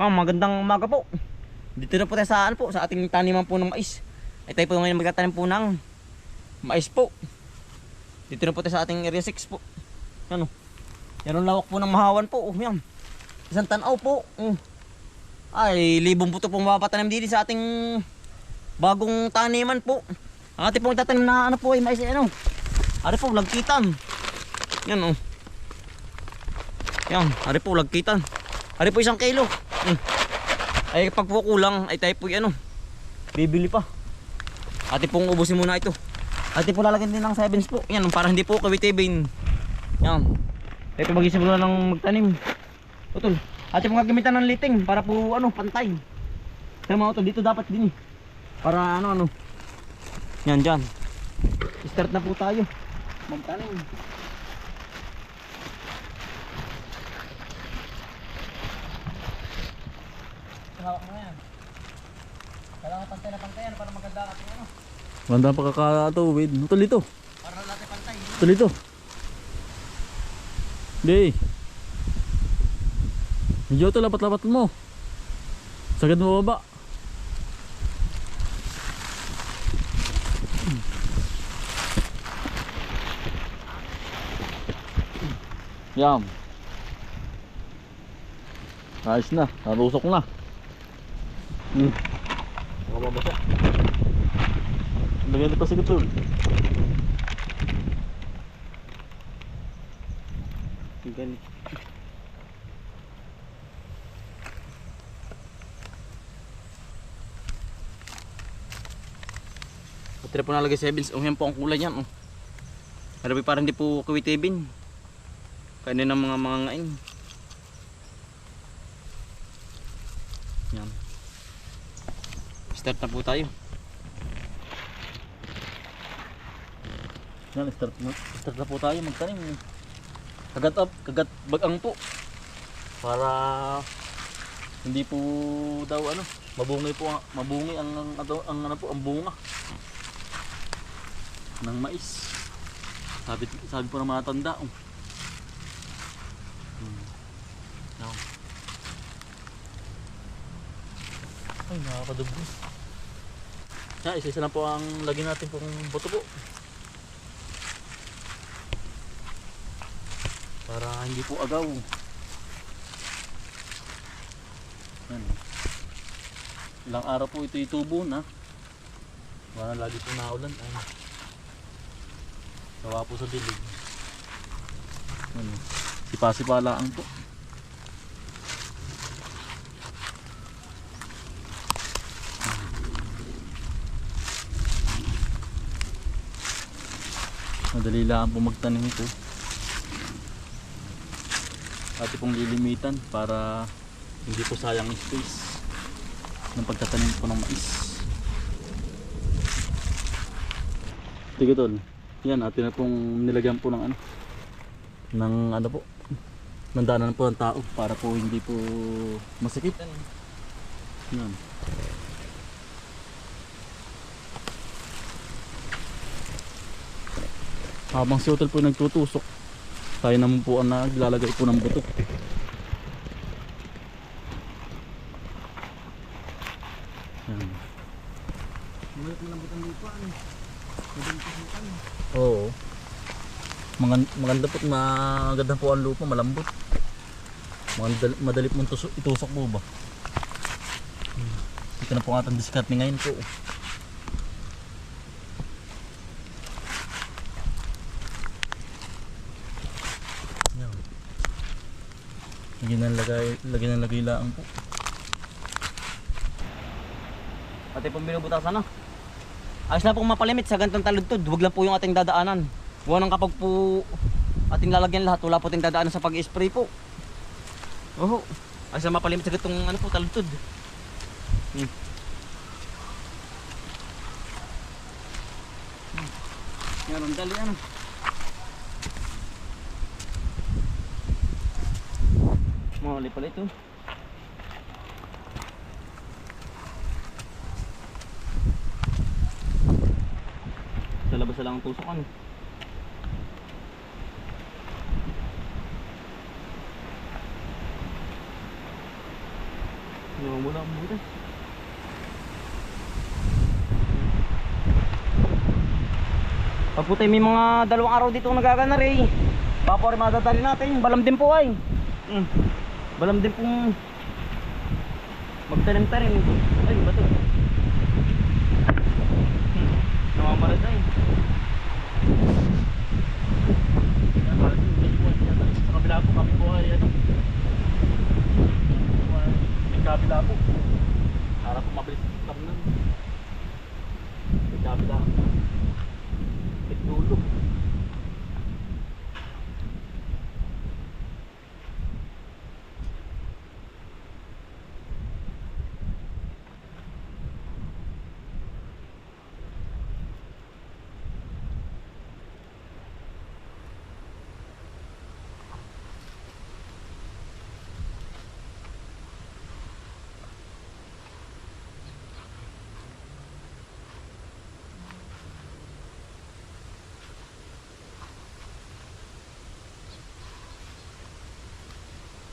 Magandang umaga po. Dito na po tayo sa, sa ating taniman po ng mais. Ay tayo po ngayon magtatanim po ng mais po. Dito na po tayo sa ating area 6 po. Yan o. Yan ang lawak po ng mahawan po. Yan. Isang tanaw po. Ay, libong buto pong mapapatanim dito sa ating bagong taniman po. Ang ating pong tatanim na po ay mais ay ari po, lagkitan. Yan o. Yan, ari po, lagkitan. Ari po 1 kilo. Ay pag po kulang ay tayo po bibili pa. Ate pong ubusin muna ito. Ate po lalagyan din ng 7s po. Yan para hindi po kawitibin. Yan. Tayo po mag-isimula ng magtanim. Utol. Ate po gagamitan ng liting para po pantay. Kaya mga utol dito dapat din para Yan dyan. Start na po tayo magtanim. Hawak mo yan. Kailangan pantay na pantay yan para maganda ating Maganda pagkakatuwid. Utol ito. para natin pantay. Utol ito. Hindi. Medyo ito lapat-lapat mo. Sagad mo baba. Yan. Ayos na. Narusok na. Mababasa. Lagyan pa sa gutol. Ganit. Pati po nalagay 7s. Yan po ang kulay niyan. Pero parang hindi po kawitibin. Kainin ng mga ngain. Yan. Start na po tayo. Yan, start na po tayo magtanim. Kagat bagang po. Para hindi po daw mabungi ang bunga ng mais. Sabi po ng mga tanda. Ay, nakakadugo. Isa-isa lang po ang lagyan natin pong buto po. Para hindi po agaw. Yan. Ilang araw po ito itubo na. Wala lagi po naulan. Gawa po sa dilig. Yan. Sipa-sipalaan po. Madali lang po magtanim ito. Ate pong lilimitan para hindi po sayang space ng pagtatanim po ng mais. Sige tol. Yan, ate na pong nilagyan po ng po. Ng daanan po ng tao para po hindi po masikip. Yan. Habang si Utol po nagtutusok, tayo naman po ang naglalagay po ng buto. Yan. Oo. Maganda po ang lupa, malambot. Madali pong itusok po ba? Ito na po nga itong diskarte ngayon po. Lagyan ng lagay lang po. Pati pong binubutasan ayos na pong mapalimit sa gantong taludtod. Huwag lang po yung ating dadaanan. Huwag nang kapag po ating lalagyan lahat, wala po ating dadaanan sa pag-spray po. Ayos na mapalimit sa gantong taludtod. Yan ang dali Mali pala ito. Sa labas na lang ang tusok Wala ang butas. Pag po tayo may mga 2 araw dito nagaganar eh. Baka po rin madadali natin. Balam din po ay. Balam din pong magtanim-tanim. Ay, bato. Namamalas ay. Sa kabila po kami po ay ano. May kabila po. Para po mabilis kami nun. May kabila. May dulo.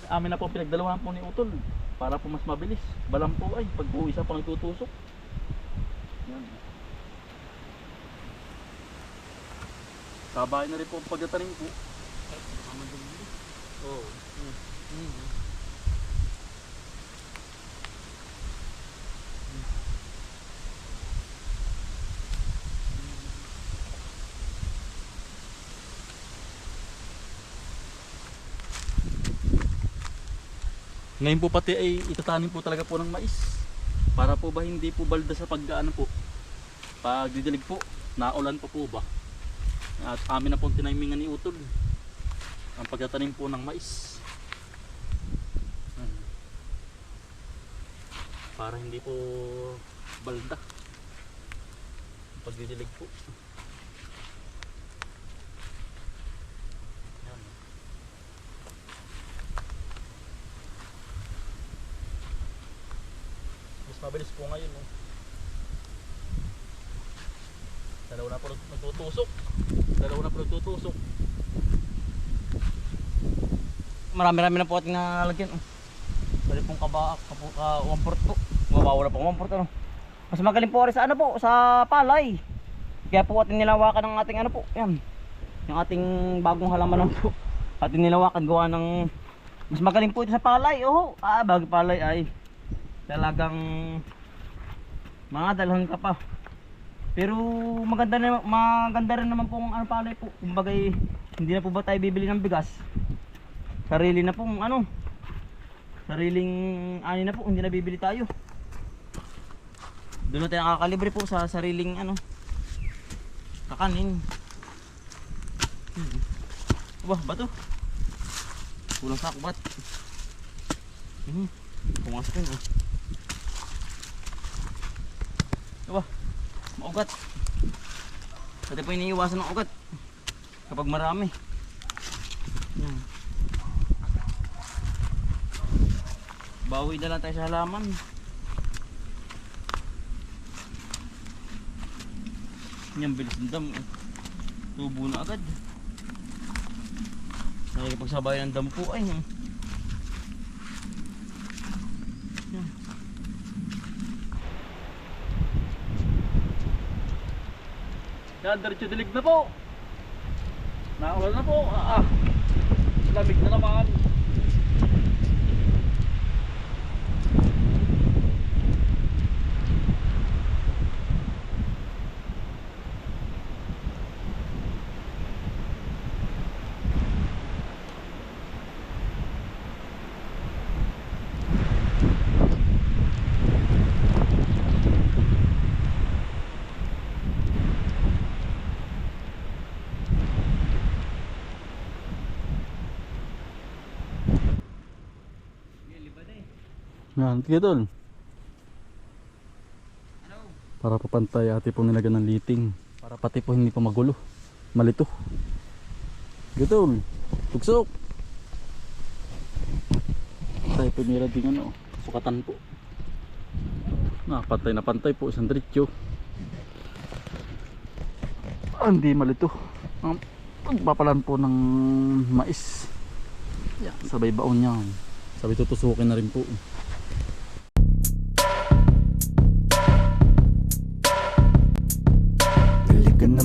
Amin na po pinagdalawahan po ni Utol para po mas mabilis. Balam po ay pag po isa pang tutusok. Yan. Sabay na rin po ang pagdatanim po. Oo. Ngayon po pati ay itatanim po talaga po ng mais. Para po ba hindi po balda sa paggaano po. Pag didilig po, naulan pa po ba. At amin na po tinamingan ni Utol ang pagtatanim po ng mais. Para hindi po balda pag didilig po. Mabilis po ngayon oh. Dalawa na po nagtutusok. Marami-rami na po ating nalagyan. Bali pong wamport po. Mawawala pong wamport ano. Mas magaling po rin sa ano po, sa palay. Kaya po ating nilawakan ng ating ano po, yan. Yung ating bagong halaman po. Ating nilawakan gawa ng mas magaling po ito sa palay. Oh, bagong palay ay talagang mga dalhan ka pa. Pero maganda rin naman pong ano palay po. Kumbaga hindi na po ba tayo bibili ng bigas? Sarili na pong ano. Sariling ani na po, hindi na bibili tayo. Doon na tayo nakakalibre po sa sariling ano. Kakanin. Wah, bato. Kulang sa akbat. Pumasok yun oh. Diba? Maugat. Pwede po iniiwasan ng ugat kapag marami. Yan. Bawi na lang tayo sa halaman. Yan, bilis ng damo. Tubo na agad. Nakikipagsabayan ng damo po ay. Yan. Yan, diretso dilig na po. Naulan na po. Lamig na naman. Yan, sige tol. Para papantay ate po nilagyan ng liting. Para pati po hindi po magulo. Malito. Sige tol. Tugsok. Tayo po nila din ano. Sukatan po. Pantay na pantay po. Isang diretsyo. Hindi malito. Pagpapalan po ng mais. Yan, sabay baon niya. Sabay tutusukin na rin po.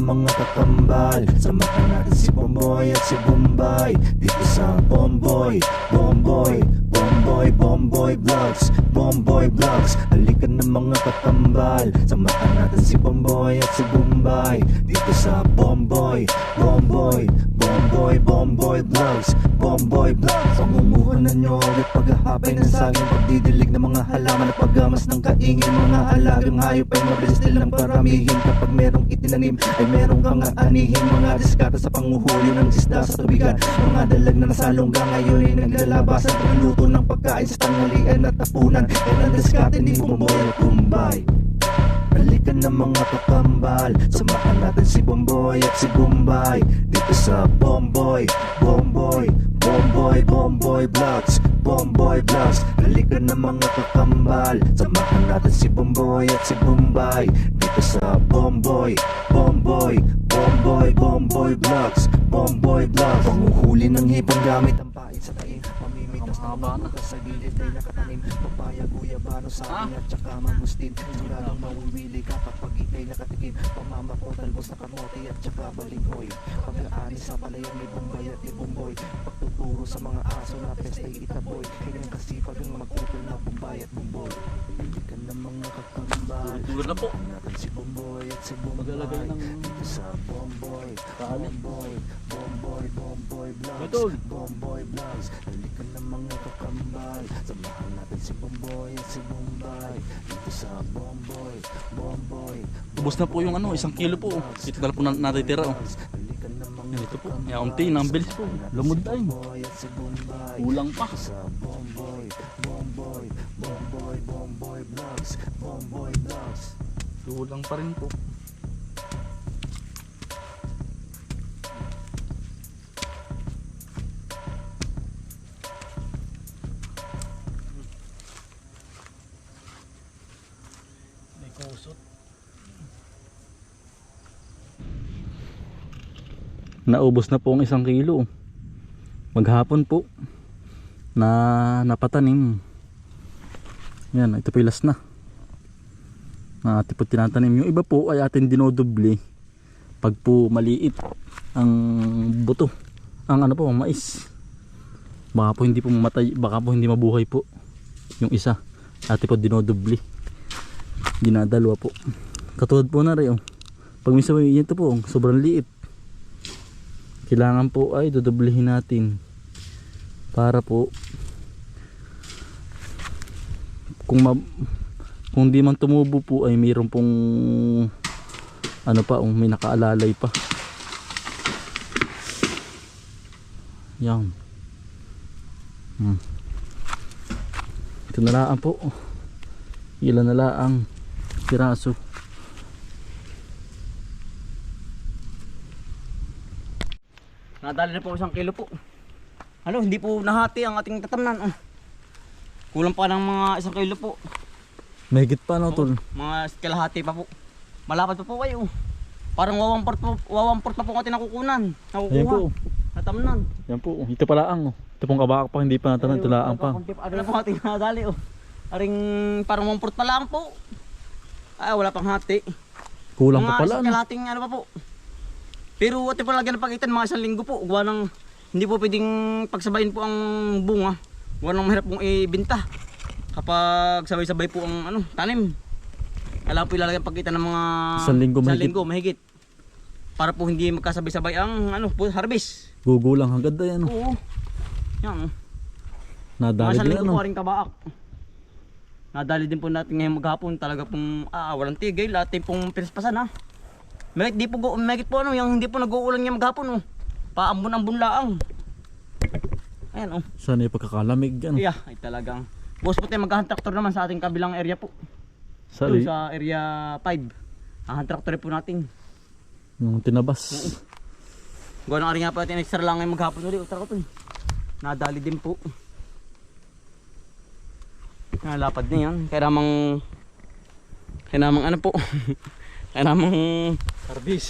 mga kakambal, samahan natin si Bomboy at si Bombay dito sa Bomboy, Bomboy, Bomboy, Bomboy Vlogs, Bomboy Vlogs. Halika na mga kakambal, samahan natin si Bomboy at si Bombay dito sa Bomboy, Bomboy, Bomboy, Bomboy Vlogs, Bomboy Vlogs. Pangumuhanan nyo ulit paghahapay ng saging, pagdidilig ng mga halaman at paggamas ng kaingin. Mga alagang hayop ay mabilis nilang paramihin. Kapag merong itinanim ay merong kang aanihin. Mga diskata sa panguhuli ng isda sa tubigan, mga dalag na nasalongga ngayon ay naglalabasan. Pagluto ng pagkain sa tanghalian at tapunan, yan ang diskate ni Bomboy at Bombay. Halika na mga kakambal, samahan natin si Bomboy at si Bombay dito sa Bomboy, Bomboy, Bomboy, Bomboy Vlogs, Bomboy Vlogs. Halika na mga kakambal, samahan natin si Bomboy at si Bombay dito sa Bomboy, Bomboy, Bomboy, Bomboy Vlogs, Bomboy Vlogs. Panguhuli ng hipon gamit ang pait sa taing, pamimitas ng mga sa gilid ay nakatanim. Papaya, guyabano, saging at saka mangustin. Siguradong mawiwili ka kapag ikay nakatikim. Pamamako, talbos na kamote at saka balinghoy. Pag-aani sa palayan ni Bombay at ni Bomboy, pagtuturo sa mga aso na pesta'y itaboy. Kanyang kasipag ang magputol na Bombay at Bomboy. Halika na mga kakambal, Tulad na po. samahan natin si Bomboy at si Bombay Maglalagay ng dito sa Bomboy, Bomboy, Bomboy, Bomboy Vlogs, Idol. Bomboy Vlogs. Halika na mga kakambal, samahan natin si Bomboy at si Bombay dito sa Bomboy, Bomboy. Ubus na po yung ano, 1 kilo po. Ito na lang po natitira. Oh. Halika na mga Yan, ito po. Yan, unti, nambilis po. Lumod na yun. Bomboy at si Bombay Kulang pa. sa Bomboy, Bomboy, Bomboy, Bomboy Vlogs, Bomboy Vlogs. Kulang pa rin po. May kusot. Naubos na po ang 1 kilo. Maghapon po na napatanim. Yan, ito po yung last na. Na ating po tinatanim. Yung iba po ay ating dinodobli pag po maliit ang buto. Ang ano po, mais. Baka po hindi po mamatay, baka po hindi mabuhay po yung isa. Ating po dinodobli. Dinadalwa po. Katulad po na rin. Oh. Pag minsan ito po, sobrang liit. Kailangan po ay dodoblihin natin para po kung di man tumubo po ay mayroon pong ano pa, may nakaalalay pa. Yan. Ito na lang po. Ilan na lang ang piraso. Nadali na po 1 kilo po. Ano, hindi po nahati ang ating tatamnan. Kulang pa ng mga 1 kilo po. Mahigit pa no, tol? Mga kalahati pa po. Malapad pa po kayo. Parang wawamport pa po ang ating nakukunan. Ayan Nakukuha. po. Natamnan. Yan po. Ito pala ang. Ito pong kabak pa, hindi pa natanong. Ito laang pa. Ano na po ating nadali oh. Aring parang wamport pa lang po. Ay, wala pang hati. Kulang pa pala. Mga kalahating ano pa po. Pero ate pala lagyan ng pagitan mga 1 linggo po. Gawa ng hindi po pwedeng pagsabayin po ang bunga. Gawa ng mahirap pong ibenta. Kapag sabay-sabay po ang ano, tanim. Kailangan po ilalagyan pagitan ng mga 1 linggo mahigit. 1 linggo mahigit. Para po hindi magkasabay-sabay ang ano, po, harvest. Gugulang hanggang na yan. Oo. Yan. Nadali Mga 1 din linggo ano. po rin kabaak. Nadali din po natin ngayong maghapon. Talaga pong walang tigil. Ating pong pinispasan ha. Mahigit po ano, yung hindi po nag-uulan ngayong maghapon oh. Paambon-ambon laang. Ayan oh. Sana yung pagkakalamig ano. Yeah, ay talagang. Boss po tayo mag-hand tractor naman sa ating kabilang area po. Sa, Doon sa area 5. Ang hand tractor po natin. yung tinabas. Gawa ng ari nga po natin extra lang ngayong maghapon ulit. Tara ko to. Nadali din po. Nalapad na yan. Kaya namang ano po. Kaya namang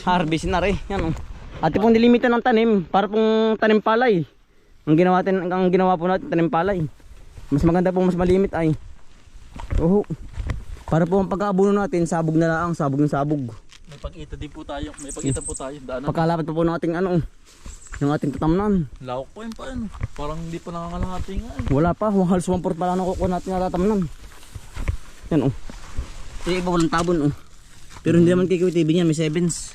harvest na rin. Yan oh. Ate pong nilimitan ng tanim para pong tanim palay. Ang ginawa po natin tanim palay. Mas maganda po, mas malimit ay. Oo. Para po ang pag-aabuno natin sabog na lang, sabog ng sabog. pag-ita din po tayo. May pag-ita po tayo. Daanan. Pagkalapit pa po ng ating ano, yung ating tatamnan. Lawak po yun pa ano. Parang hindi pa nangangalahati nga eh. Wala pa, halos 1/4 pa lang nakukuha natin na tatamnan. Yan oh. Yung iba walang tabon oh. Pero hindi naman kikiwit ibig yan, may 7s.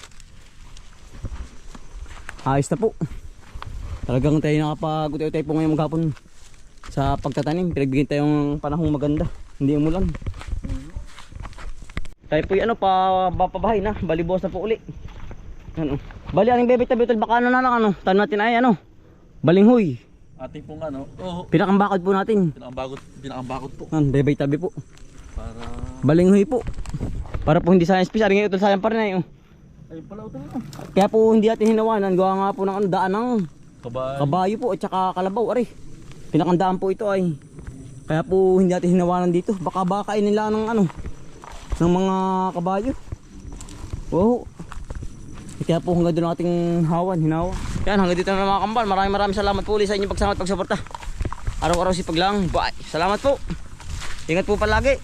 Ayos na po. Talagang tayo nakapag-utay tayo po ngayong maghapon sa pagtatanim. Pinagbigyan tayong panahong maganda. Hindi umulan. Tayo po yung ano, papabahay na. Balibuwas na po uli. Ano. Bali, ating bebet na betul. Baka ano na lang ano. Tanong natin ay ano. Balinghoy. Ating pong ano. Oh, Pinakambakod po natin. pinakambakot po. Ano, bebet tabi po. Para... Balinghoy po. Para po hindi sayang space. Aring utol sayang pa rin ay. Oh. Ay pala ito na. Kaya po hindi natin hinawanan. Gawa nga po ng ano, daan ng kabayo po at saka kalabaw. Ari. Pinakandaan po ito ay. Kaya po hindi natin hinawanan dito. Baka kainin nila ng ano. Ng mga kabayo. Wow. Kaya po hanggang doon ang ating hinawa. Yan, hanggang dito na mga kambal. Maraming salamat po ulit sa inyong pagsama at pagsuporta. Araw-araw sipag lang. Bye. Salamat po. Ingat po palagi.